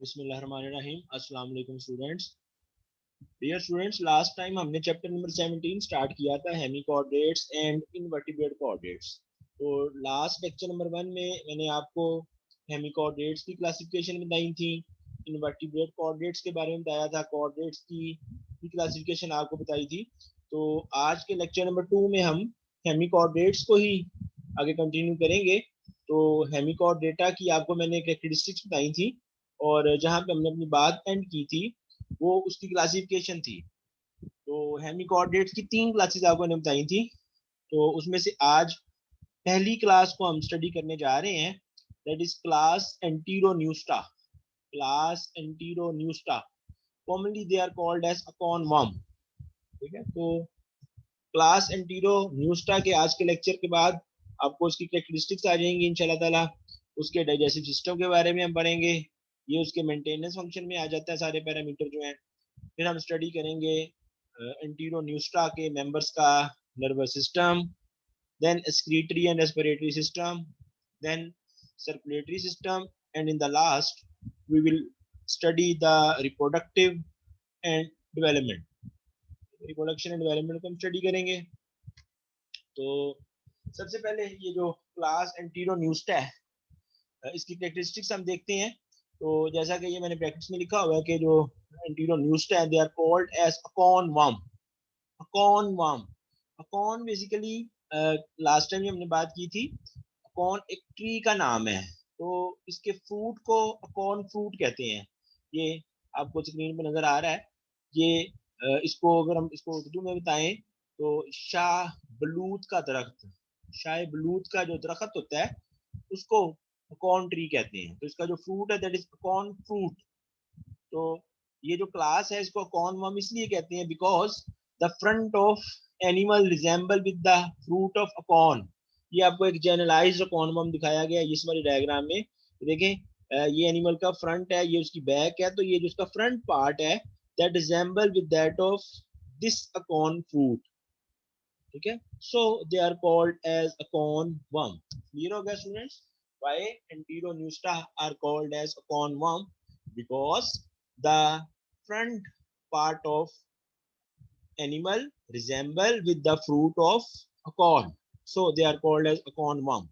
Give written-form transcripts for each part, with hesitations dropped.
बिस्मिल्लाहिर्रहमानिर्रहीम। अस्सलाम वालेकुम students. Dear students, last time हमने चैप्टर नंबर 17 स्टार्ट किया था, hemi coordinates and invertebrate coordinates. तो लास्ट लेक्चर नंबर 1 में मैंने आपको हेमी कोऑर्डिनेट्स की क्लासिफिकेशन बताई थी, इनवर्टिब्रेट कोऑर्डिनेट्स के बारे में बताया था, कोऑर्डिनेट्स की क्लासिफिकेशन आपको बताई थी। तो आज के लेक्चर नंबर 2 में हम हेमी कोऑर्डिनेट्स को ही आगे कंटिन्यू करेंगे। तो हेमी कोऑर्डिनेटा की आपको मैंने कैरेक्टरिस्टिक्स बताई थी और जहाँ पे हमने अपनी बात एंड की थी वो उसकी क्लासिफिकेशन थी। तो हेमी कोऑर्डिनेट्स की 3 क्लासेस आपको मैंने बताई थी। तो उसमें से आज पहली क्लास को हम स्टडी करने जा रहे हैं, that is class Enteropneusta. Class Enteropneusta, commonly they are called as acorn worm. ठीक है, तो क्लास एंटीरोन्यूस्टा के आज के लेक्चर के बाद आपको उसकी कैरेक्टरिस्टिक्स आ जाएंगी इंशाल्लाह ताला। उसके डाइजेस्टिव सिस्टम के बारे में हम पढ़ेंगे, ये उसके मेंटेनेंस फंक्शन में आ जाता है, सारे पैरामीटर जो हैं। फिर हम स्टडी करेंगे एंटीरोन्यूस्टा के मेंबर्स का nervous system, then excretory and respiratory system, then circulatory system, and in the last we will study the reproductive and development. Reproduction and development को हम स्टडी करेंगे। तो सबसे पहले ये जो क्लास एंटीरोन्यूस्टा है, इसकी कैरेक्टरिस्टिक्स हम देखते हैं। तो जैसा कि ये मैंने ब्रैकेट्स में लिखा हुआ है कि जो एंटीरोन्यूस्टा है, they are called as acorn worm. Acorn worm, acorn basically last time हमने बात की थी, अकॉन एक ट्री का नाम है। तो इसके फ्रूट को अकॉन फ्रूट कहते हैं। ये आपको स्क्रीन पे नजर आ रहा है। ये इसको अगर हम इसको उर्दू में बताएं तो शाह बलूत का दरख्त, शाह बलूत का जो दरख्त होता है उसको अकॉन ट्री कहते हैं। तो इसका जो फ्रूट है दैट इज अकॉन फ्रूट। तो ये जो क्लास है इसको अकॉनवर्म इसलिए कहते हैं because the front of animal resemble with the fruit of acorn. ये आपको एक जनरलाइज्ड अकॉनवर्म दिखाया गया है इस वाली डायग्राम में। देखें, ये एनिमल का फ्रंट है, ये उसकी बैक है। तो ये जो उसका फ्रंट पार्ट है that resemble with that of this acorn fruit. ठीक है, so they are called as acorn worm. Clear हो गया students? Why Enteronusta are called as acornworm? Because the front part of animal resemble with the fruit of acorn, so they are called as acornworm.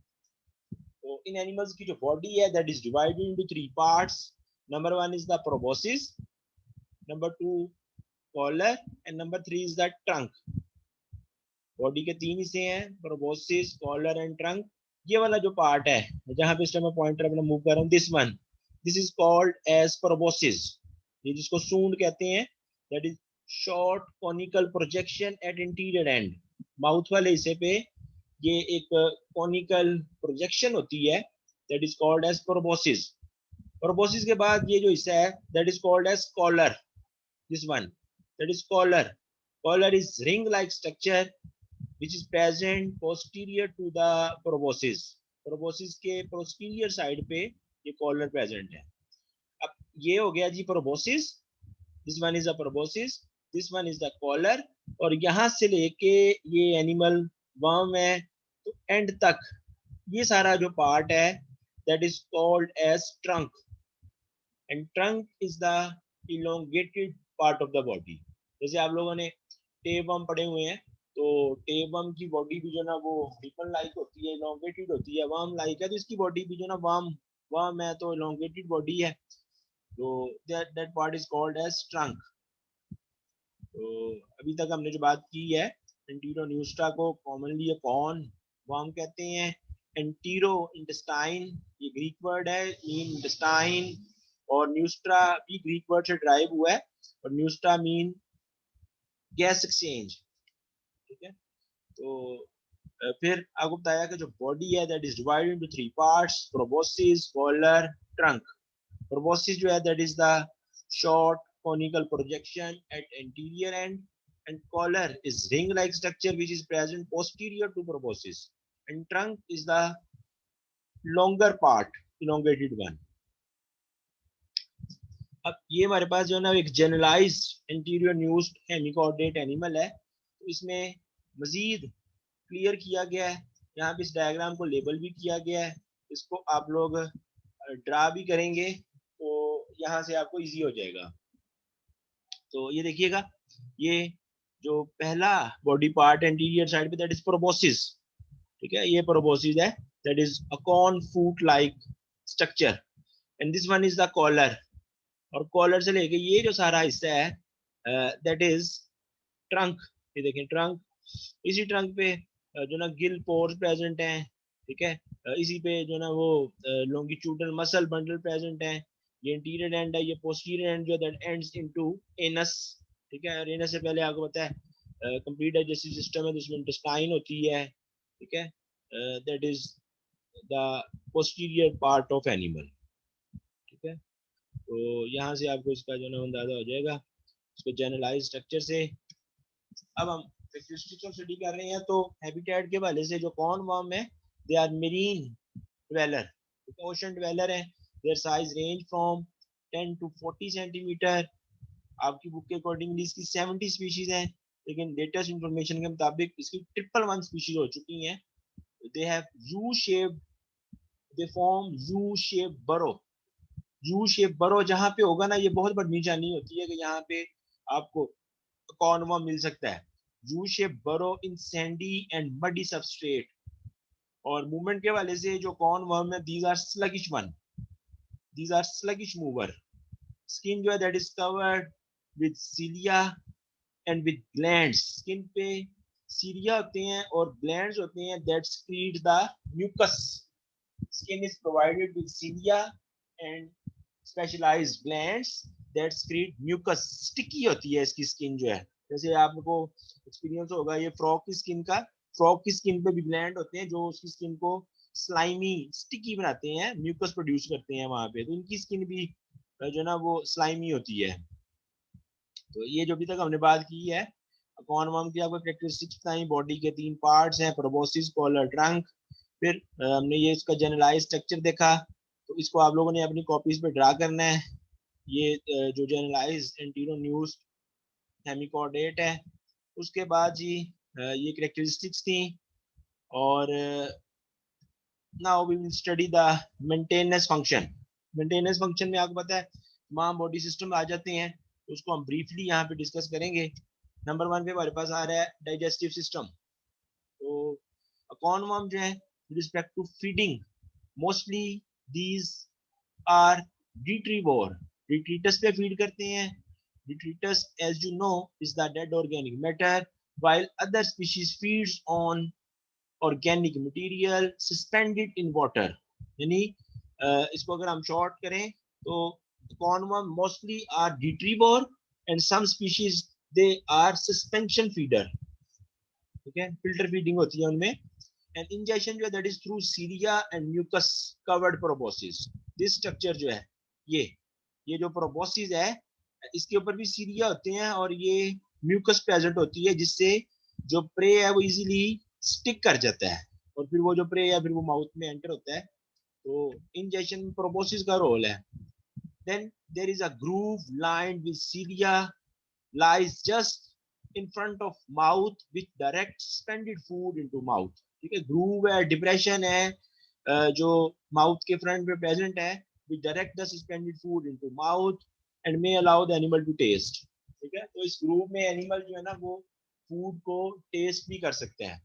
So in animals की जो body है that is divided into 3 parts. Number 1 is the proboscis, number 2 collar, and number 3 is the trunk. Body के 3 हिस्से हैं, proboscis, collar and trunk. ये वाला जो part है जहां पे इस टाइम मैं पॉइंटर अपना मूव कर रहा हूं, this one, this is called as proboscis. ये जिसको सूंड कहते हैं, that is short conical projection at interior end. Mouth वाले हिस्से पे ये एक कॉनिकल प्रोजेक्शन होती है, that is called as proboscis. Proboscis के बाद ये जो हिस्सा है that is called as collar, this one, that is collar. Collar is ring like structure which is present posterior to the proboscis. proboscis के posterior side पे ये collar present है। अब ये हो गया जी proboscis, this one is a proboscis, this one is the collar। और यहाँ से लेके ये एनिमल वर्म है तो एंड तक ये सारा जो पार्ट है that is called as trunk, and trunk is the elongated part of the body। जैसे आप लोगों ने टेबम पढ़े हुए हैं, तो टेबम की बॉडी भी जो ना वो रिबन लाइक होती है, इलोंगेटेड होती है, वर्म लाइक है। तो इसकी बॉडी भी जो ना वर्म वर्म है तो इलोंगेटेड बॉडी है। तो that part is called as trunk. तो अभी तक हमने जो बात की है, एंटीरोन्यूस्टा को कॉमनली कॉर्न वर्म कहते हैं। एंटीरो इंटेस्टाइन, ये ग्रीक वर्ड है, मीन इंटेस्टाइन, और न्यूस्ट्रा भी ग्रीक वर्ड से ड्राइव हुआ है, और न्यूस्ट्रा मीन गैस एक्सचेंज। ठीक है, तो फिर आपको बताया कि जो बॉडी है that is divided into 3 parts, proboscis, collar, trunk. Proboscis जो है that is the short conical projection at anterior end, and collar is ring like structure which is present posterior to proboscis, and trunk is the longer part, elongated one। अब ये हमारे पास जो है ना एक generalised anterior न्यूज्ड हेमिकोऑर्डिनेट animal है। तो इसमें मजीद क्लियर किया गया है, यहाँ पे इस डायग्राम को लेबल भी किया गया है, इसको आप लोग ड्रा भी करेंगे। तो यहाँ से आपको इजी हो जाएगा। तो ये देखिएगा, ये जो पहला बॉडी पार्ट एंटीरियर साइड पे दैट इज प्रोबोसिस, ठीक है, ये प्रोबोसिस है, that is a corn foot like structure, and this one is the collar, और कॉलर से लेके ये जो सारा हिस्सा है दैट इज ट्रंक। ये देखें ट्रंक, इसी ट्रंक पे जो ना गिल पोर्स प्रेजेंट हैं, ठीक है, इसी पे जो ना वो लॉन्गिट्यूडनल मसल बंडल प्रेजेंट हैं। ये इंटीरियर एंड है, ये पोस्टीरियर एंड जो दैट एंड्स इनटू एनस, ठीक है, और एनस से पहले आपको पता है कंप्लीट डाइजेस्टिव सिस्टम है, जिसमें इंटेस्टाइन होती है, ठीक है, that is the posterior part of animal, ठीक है। तो यहाँ से आपको इसका जो ना अंदाजा हो जाएगा इसको जनरलाइज स्ट्रक्चर से। अब हम कैरेक्टरिस्टिक्स ऑफ स्टडी कर रहे हैं, तो हैबिटेट के हवाले से जो कॉर्न वर्म है, they are marine dweller, ocean dweller है, their size range from 10 to 40 centimetre. आपकी बुक के अकॉर्डिंगली इसकी 70 स्पीशीज हैं, लेकिन लेटेस्ट इंफॉर्मेशन के मुताबिक इसकी 111 स्पीशीज हो चुकी हैं। They have U shaped, they form you shape बरो। यू शेप बरो जहाँ पे होगा ना, ये बहुत बड़ी निशानी होती है कि यहाँ पे आपको कॉर्न वर्म मिल सकता है। U shape burrow in sandy and muddy substrate. और मूवमेंट के वाले से जो कॉर्न वर्म है, these are sluggish one, these are sluggish mover. Skin जो है that is covered with cilia and with glands. Skin पे सीलिया होते हैं और ग्लैंड्स होते हैं that secrete the mucus. Skin is provided with cilia and specialised glands that secrete mucus. Sticky होती है इसकी स्किन जो है, जैसे आपको एक्सपीरियंस होगा ये फ्रॉग की स्किन का, फ्रॉग की स्किन पे भी ग्लैंड होते हैं जो उसकी स्किन को स्लाइमी स्टिकी बनाते हैं, म्यूकस प्रोड्यूस करते हैं वहां पे, तो इनकी स्किन भी जो ना वो स्लाइमी होती है। तो ये जो अभी तक हमने बात की है कॉर्न वर्म की, आपको कैरेक्टरिस्टिक्स बताई, बॉडी के 3 पार्ट्स हैं, प्रोबोसिस, कॉलर, ट्रंक। फिर हमने ये इसका जनरलाइज स्ट्रक्चर देखा, तो इसको आप लोगों ने अपनी कॉपीज पे ड्रा करना है। ये जो जनरलाइज एंटीरो न्यूज हेमिकॉर्डेट है, उसके बाद जी ये कैरेक्टरिस्टिक्स थी, और now we will study the maintenance function. Maintenance function में आपको पता है तमाम बॉडी सिस्टम आ जाते हैं, तो उसको हम ब्रीफली यहाँ पे डिस्कस करेंगे। नंबर 1 पे हमारे पास आ रहा है डाइजेस्टिव सिस्टम। तो कॉर्न वर्म जो है with respect to feeding, mostly these are detritivore, detritus पे फीड करते हैं। Detritus as you know is the dead organic matter, while other species feeds on organic material suspended in water। यानी इसको अगर हम short करें तो corn worm mostly are detritivore and some species they are suspension feeder, ठीक है, filter feeding होती है उनमें। एंड इंजेक्शन जो है that is through cilia and mucus covered proboscis. This structure जो है ये जो प्रोबोसिस है, इसके ऊपर भी सीरिया होते हैं और ये म्यूकस प्रेजेंट होती है, जिससे जो प्रे है वो इजीली स्टिक कर जाता है, और फिर वो जो प्रे है फिर वो माउथ में एंटर होता है। तो इंजेक्शन में प्रोबोसिस का रोल है। Then there is a groove lined with cilia lies just in front of mouth which direct suspended food into mouth। ठीक है, ग्रूव है, डिप्रेशन है जो माउथ के फ्रंट में प्रेजेंट है, which direct the suspended food into mouth and may allow the animal to taste। ठीक है, तो इस ग्रूव में एनिमल जो है ना वो फूड को टेस्ट भी कर सकते हैं।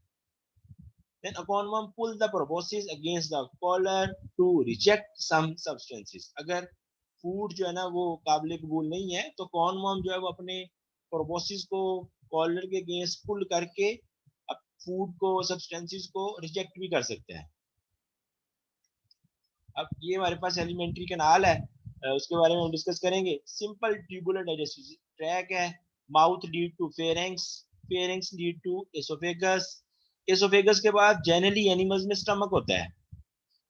Then a conworm pull the proboscis against the collar to reject some substances। अगर फूड जो है ना वो काबिल कबूल नहीं है, तो कॉर्नवर्म जो है वो अपने प्रोबोसिस को कॉलर के अगेंस्ट पुल करके अब फूड को सब्सटेंसेस को रिजेक्ट भी कर सकते हैं। अब ये हमारे पास एलिमेंट्री कैनाल है, उसके बारे में हम डिस्कस करेंगे। सिंपल ट्यूबुलर डाइजेस्टिव ट्रैक है, mouth lead to pharynx, pharynx lead to oesophagus, oesophagus के बाद जनरली एनिमल्स में स्टमक होता है,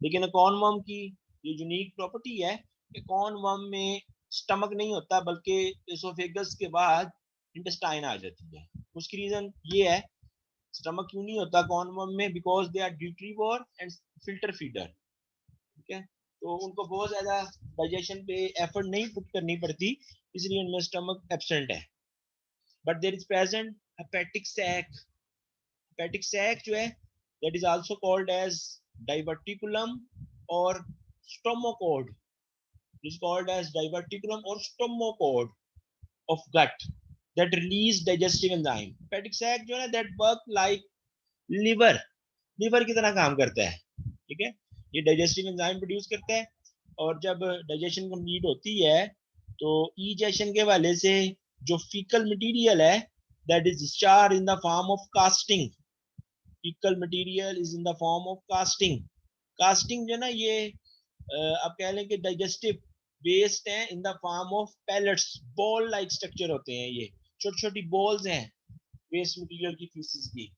लेकिन कॉर्नवर्म की ये यूनिक प्रॉपर्टी है कि कॉर्नवर्म में स्टमक नहीं होता, बल्कि एसोफेगस के बाद इंटेस्टाइन आ जाती है। उसकी रीजन ये है, स्टमक क्यों नहीं होता कॉर्नवर्म में, because they are detritivore and filter feeder, ठीक है, तो उनको बहुत ज्यादा डाइजेशन पे एफर्ट नहीं पुट करनी पड़ती, इसलिए उनमें स्टमक एब्सेंट है। But there is present hepatic sac. Hepatic sac जो है that is also called as diverticulum और stomochord. is called as diverticulum or stomachod of gut that release digestive enzyme. Hepatic sac जो है that work like liver, liver की तरह काम करता है, ठीक है। ये digestive enzyme प्रोड्यूस करता है और जब डाइजेशन कंप्लीट होती है तो इजेशन के वाले से जो फीकल मटेरियल है that is discharged in the form of casting. fecal material is in the form of casting. casting जो है ना ये आप कह लें कि डाइजेस्टिव वेस्ट है in the form of pellets, ball like structure होते हैं, ये छोटी छोटी बॉल्स हैं वेस्ट मटेरियल की फीसिस की।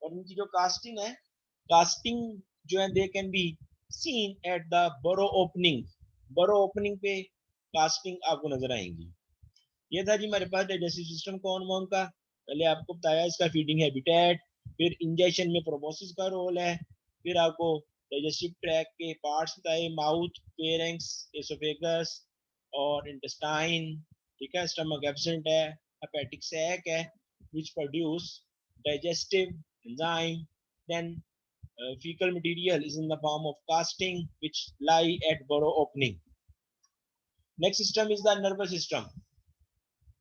और इनकी जो कास्टिंग है, कास्टिंग जो है they can be seen at the बरो ओपनिंग, बरो ओपनिंग पे कास्टिंग आपको नजर आएंगी। ये था जी हमारे पास डाइजेस्टिव सिस्टम कौन कौन का, पहले आपको बताया इसका फीडिंग हैबिटेट, फिर इंजेक्शन में प्रोबोसिस का रोल है, फिर आपको डाइजेस्टिव ट्रैक के पार्ट्स बताए, माउथ, फेरिंक्स, एसोफेगस और इंटेस्टाइन, ठीक है। स्टमक एब्सेंट है, हेपेटिक सैक है which produce digestive enzyme, then fecal material is in the form of casting which lie at burrow opening. Next system is the nervous system.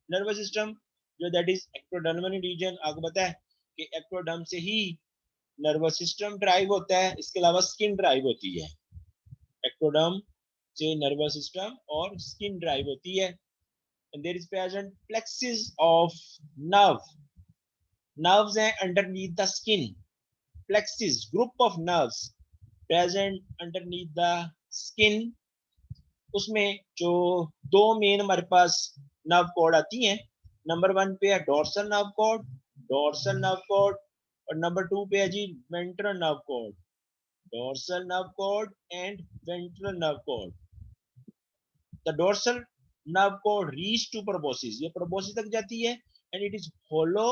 Nervous system जो that is ectodermal reason, आपको पता है कि ectoderm से ही nervous system drive होता है, इसके अलावा स्किन ड्राइव होती है। एक्टोडर्म से नर्वस सिस्टम और स्किन ड्राइव होती है। And there is present plexus of nerve, nerves हैं underneath the skin, plexus group of nerves present underneath the skin. उसमें जो दो मेन हमारे पास नर्व कॉर्ड आती हैं, नंबर 1 पे है dorsal nerve cord, dorsal nerve cord, और नंबर 2 पे है जी ventral nerve cord, dorsal nerve cord and ventral nerve cord. The dorsal nerve cord reach to proboscis, ये प्रोबोसिस तक जाती है and it is hollow,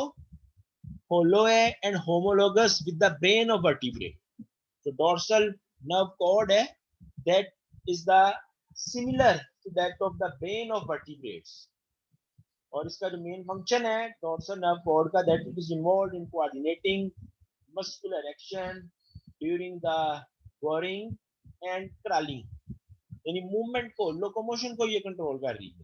hollow है and homologous with the brain of vertebrate. जो dorsal nerve cord है that is the similar to that of the brain of vertebrates, और इसका जो मेन फंक्शन है डोर्सल नर्व कॉर्ड का, that it is involved in coordinating muscular action during the boring and crawling, यानी movement को, locomotion को ये control कर रही है,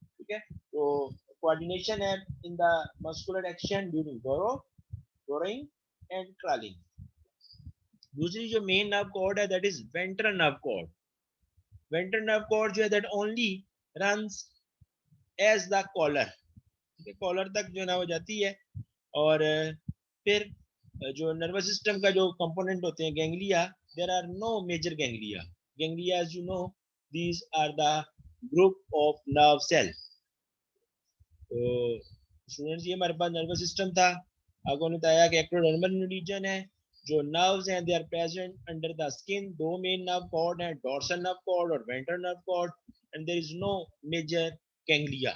ठीक है। तो कोऑर्डिनेशन है in the muscular action during boring and crawling. दूसरी जो मेन नर्व कॉर्ड है that is ventral nerve cord. Ventral nerve cord जो है that only runs as the collar, collar तक जो ना हो जाती है। और फिर जो नर्वस सिस्टम का जो कंपोनेंट होते हैं ganglia, there are no major ganglia, ganglia as you know these are the group of nerve cell. तो स्टूडेंट्स ये हमारे पास नर्वस सिस्टम था, आपको बताया कि एक्टोडर्मल रीजन है, जो नर्व्स हैं they are present under the skin, दो मेन नर्व कॉर्ड हैं डोर्सल नर्व कॉर्ड और ventral nerve cord, and there is no major ganglia.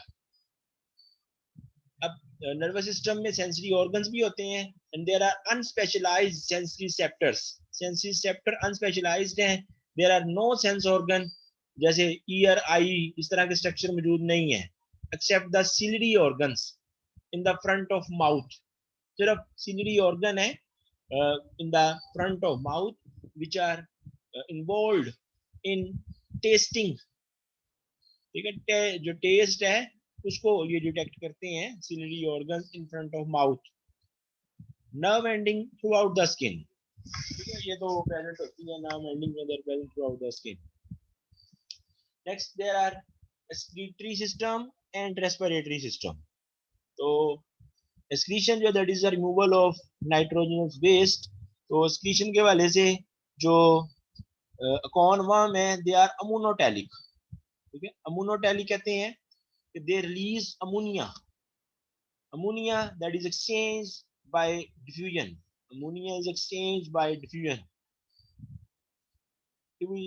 अब नर्वस सिस्टम में सेंसरी ऑर्गन्स भी होते हैं and there are unspecialised sensory receptors, sensory receptor unspecialised हैं, there are no sense organ जैसे ear, eye, इस तरह के स्ट्रक्चर मौजूद नहीं है, except the ciliary organs in the front of mouth, सिर्फ सिलरी ऑर्गन है in the front of mouth which are involved in tasting, ठीक है। जो टेस्ट है उसको ये डिटेक्ट करते हैं ciliary organs in front of mouth. Nerve ending throughout the skin, ठीक है, ये तो प्रेजेंट होती है नर्व एंडिंग में, there present throughout the skin. Next there are excretory system and respiratory system. तो एक्सक्रीशन जो that is the removal of nitrogenous waste, तो एक्सक्रीशन के वाले से जो कौन वर्म है दे आर अमोनोटैलिक, ठीक है। अमोनोटैलिक कहते हैं कि they release ammonia, ammonia that is exchanged by diffusion, ammonia is exchanged by diffusion. We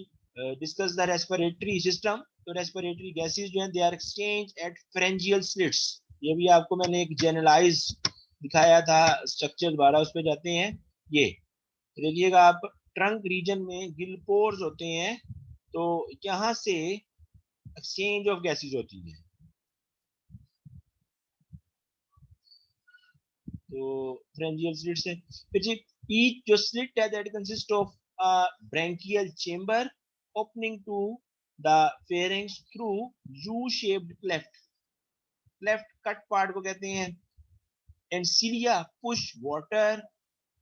discuss the respiratory system, तो रेस्पिरेटरी गैसेस जो हैं they are exchange at pharyngeal slits, ये भी आपको मैंने एक जनरलाइज दिखाया था स्ट्रक्चर, द्वारा उस पे जाते हैं। ये देखिएगा आप ट्रंक रीजन में गिल पोर्स होते हैं, तो यहाँ से एक्सचेंज ऑफ गैसेस होती है। तो फ्रेंजियल स्लिट से फिर ईच जो स्लिट है that consist of a branchial chamber opening to the pharynx through U-shaped cleft cut part को कहते हैं, and cilia push water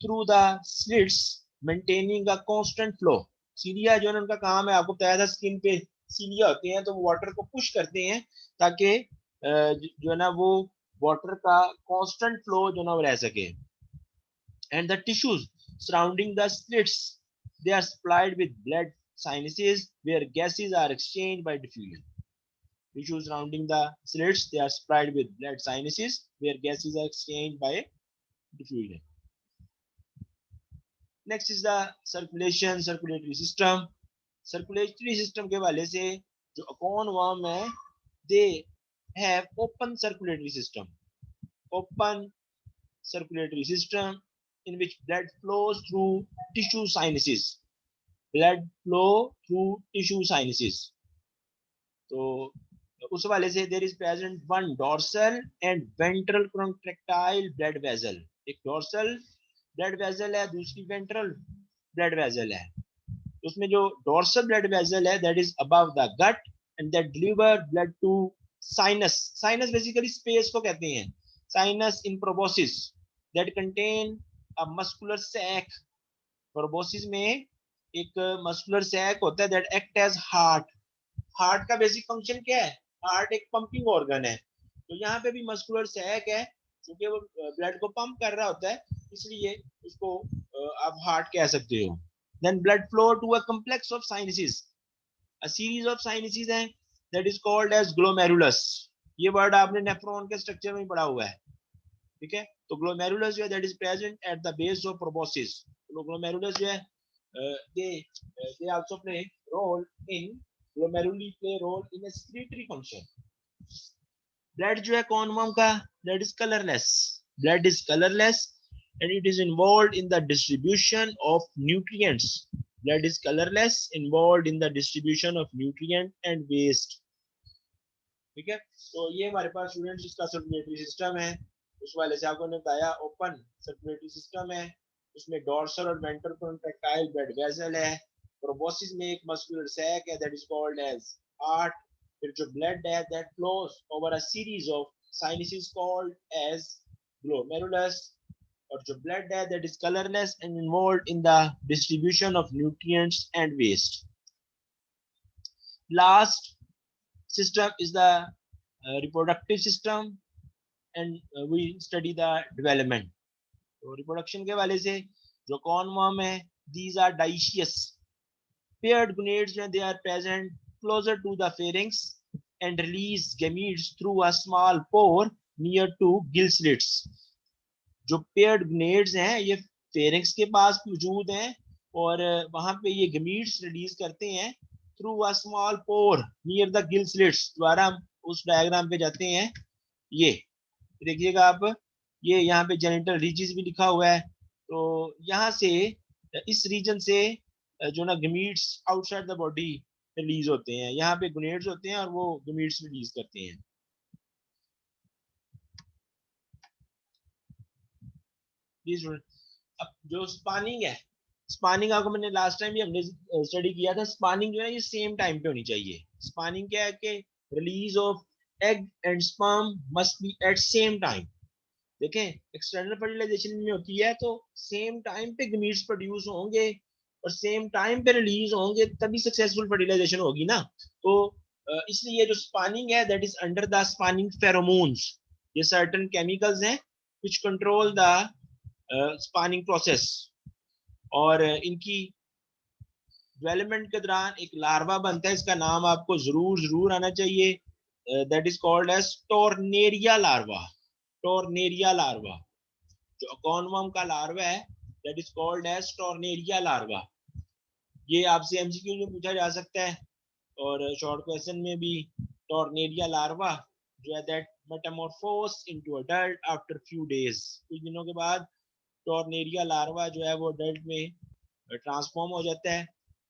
through the slits maintaining a constant flow. cilia जो है उनका काम है, आपको बताया था स्किन पे cilia होते हैं तो वो वाटर को पुश करते हैं ताकि जो है ना वो वाटर का कांस्टेंट फ्लो जो ना वो रह सके. And the tissues surrounding the slits, they are supplied with blood sinuses where gases are exchanged by diffusion. Tissues surrounding the slits, they are supplied with blood sinuses where gases are exchanged by diffusion. Next is the circulatory system. Circulatory system के वाले से जो acorn worm है, they have open circulatory system in which blood flows through tissue sinuses. तो उस वाले से there is present one dorsal and ventral contractile blood vessel. एक dorsal blood vessel है, दूसरी ventral blood vessel है. उसमें जो dorsal blood vessel है that is above the gut and that deliver blood to sinus basically space को कहते हैं, sinus in proboscis that contain a muscular sac. proboscis में एक muscular sac होता है that act as heart का basic function क्या है, heart एक pumping organ है, तो यहाँ पे भी muscular sac है क्योंकि वो blood को pump कर रहा होता है, इसलिए उसको आप heart कह सकते हो. Then blood flow to a complex of sinuses, a series of sinuses है that is called as glomerulus. ये word आपने nephron के structure में पढ़ा हुआ है, ठीक है. तो glomerulus जो है that is present at the base of proboscis. तो glomerulus जो है they also play role in glomeruli play role in a secretory function. Blood जो है कौन वर्म का, blood is colorless and it is involved in the distribution of nutrients. Blood is colorless, involved in the distribution of nutrient and waste. ठीक है. तो ये हमारे पास students इसका सर्कुलेटरी सिस्टम है. उस वाले से आपको ने बताया ओपन सर्कुलेटरी सिस्टम है, उसमें डॉर्सल और वेंट्रल कॉन्ट्रैक्टाइल ब्लड वेसल है, प्रोबोसिस में एक मस्कुलर सैक है that is called as heart, फिर जो ब्लड है that flows over a series of sinuses called as glomerulus, और जो ब्लड है that is colourless and involved in the distribution of nutrients and waste. Last system is the reproductive system and we study the development. तो reproduction के वाले से जो कौन worm है, these are dioecious paired gonads when they are present closer to the pharynx and release gametes through a small pore near to gill slits. जो paired gonads हैं ये pharynx के पास मौजूद हैं और वहां पे ये gametes रिलीज करते हैं through a small pore near the gill slits. द्वारा हम उस डायग्राम पे जाते हैं, ये देखिएगा आप, ये यहाँ पे जेनिटल रीजेस भी लिखा हुआ है. तो यहाँ से इस रीजन से जो ना gametes outside the body release होते हैं, यहाँ पे गोनेड्स होते हैं और वो गमीट्स रिलीज करते हैं. अब जो स्पानिंग है, स्पानिंग आपको मैंने लास्ट टाइम भी हमने स्टडी किया था, स्पानिंग जो है ये सेम टाइम पे होनी चाहिए. स्पानिंग क्या है कि release of egg and sperm must be at same time. देखें एक्सटर्नल फर्टिलाइजेशन में होती है तो सेम टाइम पे गमीट्स प्रोड्यूस होंगे और सेम टाइम पे रिलीज होंगे तभी सक्सेसफुल फर्टिलाइजेशन होगी ना. तो इसलिए जो स्पानिंग है that is under the spanning pheromones. ये सर्टेन केमिकल्स हैं which control the spanning process और इनकी डेवलपमेंट के दौरान एक लार्वा बनता है, इसका नाम आपको जरूर आना चाहिए, that is called as tornaria larva. Tornaria larva जो अकॉनवर्म का लार्वा है that is called as tornaria larva. ये आपसे एमसीक्यू में पूछा जा सकता है और शॉर्ट क्वेश्चन में भी. टॉर्नेरिया लार्वा जो है that metamorphose into adult after few days. कुछ दिनों के बाद टॉर्नेरिया लार्वा जो है वो अडल्ट में ट्रांसफॉर्म हो जाता है.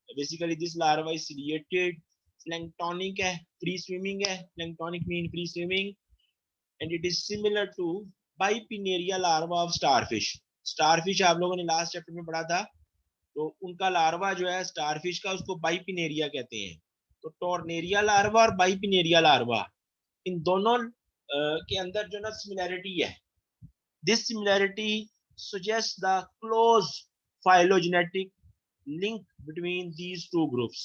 Basically this larva is created planktonic है, फ्री स्विमिंग है, planktonic mean free swimming, and it is similar to bipinnaria larva of starfish. Starfish आप लोगों ने लास्ट चैप्टर में पढ़ा था, तो उनका लार्वा जो है स्टारफिश का उसको बाइपिनेरिया कहते हैं. तो टॉर्नेरिया लार्वा और बाइपिनेरिया लार्वा, इन दोनों के अंदर जो ना सिमिलैरिटी है, this similarity suggests the close phylogenetic link between these two groups.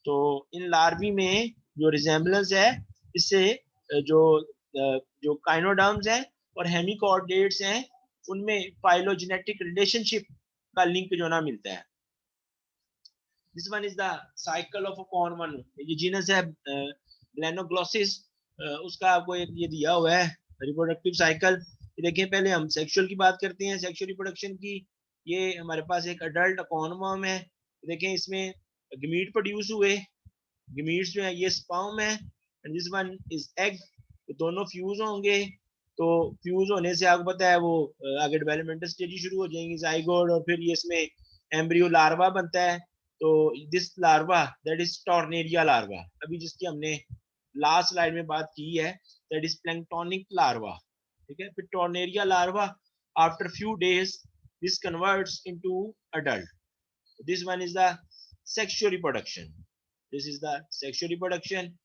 तो इन लार्वी में जो रिजेम्बलेंस है, इससे जो जो काइनोडर्म्स हैं और हेमिकॉर्डेट्स हैं, उनमें फाइलोजेनेटिक रिलेशनशिप का लिंक जो ना मिलता है. This one is the cycle of a corn one. ये जीनस है ब्लेनोग्लोसिस, उसका आपको एक ये दिया हुआ है रिप्रोडक्टिव साइकिल. देखिए पहले हम सेक्सुअल की बात करते हैं, सेक्सुअल रिप्रोडक्शन की. ये हमारे पास एक अडल्ट कॉर्नवर्म है. देखें इसमें गमीट प्रोड्यूस हुए, गमीट्स जो है ये स्पर्म है, and this one is egg. तो दोनों फ्यूज होंगे. तो फ्यूज होने से आपको पता है वो आगे डेवलपमेंटल स्टेज शुरू हो जाएंगी, जाइगोट, और फिर ये इसमें एम्ब्रियो लार्वा बनता है. तो this larva that is tornaria larva, अभी जिसकी हमने लास्ट स्लाइड में बात की है, दैट इज प्लैंक्टोनिक लार्वा. ठीक है, फिर tornaria larva after few days this converts into adult. This one is the sexual reproduction. This is the sexual reproduction.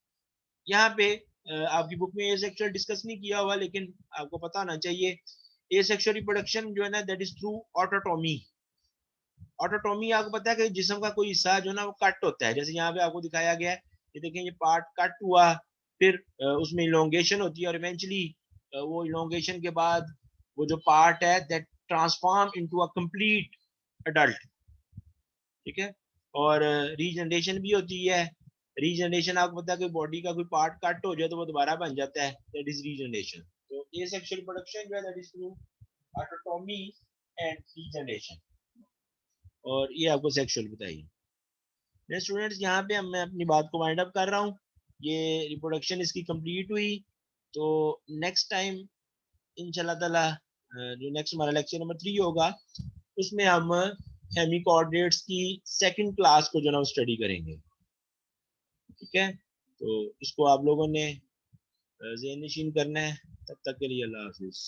यहाँ पे आपकी बुक में एसेक्सुअल डिस्कस नहीं किया हुआ, लेकिन आपको पता होना चाहिए एसेक्सुअल रिप्रोडक्शन जो है ना, दैट इज थ्रू ऑटोटोमी. ऑटोटोमी आपको पता है कि जिस्म का कोई हिस्सा जो ना वो कट होता है, जैसे यहाँ पे आपको दिखाया गया है. ये देखें, ये पार्ट कट हुआ, फिर उसमें इलोंगेशन होती है, और इवेंचुअली वो इलोंगेशन के बाद वो जो पार्ट है that transform into a complete adult. ठीक है, और रीजनरेशन भी होती है. रीजनरेशन आपको पता है कि बॉडी का कोई पार्ट कट हो जाए तो वो दोबारा बन जाता है, दैट इज रीजनरेशन. तो ये सेक्सुअल रिप्रोडक्शन जो है that is through autotomy and regeneration. और ये आपको सेक्सुअल बताइए. स्टूडेंट्स, यहाँ पे मैं अपनी बात को वाइंड अप कर रहा हूँ. ये रिप्रोडक्शन इसकी कंप्लीट हुई. तो नेक्स्ट टाइम इंशाल्लाह ताला जो नेक्स्ट हमारा लेक्चर नंबर 3 होगा, उसमें हम हेमिकॉर्डेट्स की सेकंड क्लास को जो ना स्टडी करेंगे. ठीक है, तो इसको आप लोगों ने ज़हन नशीन करना है. तब तक के लिए अल्लाह हाफिज.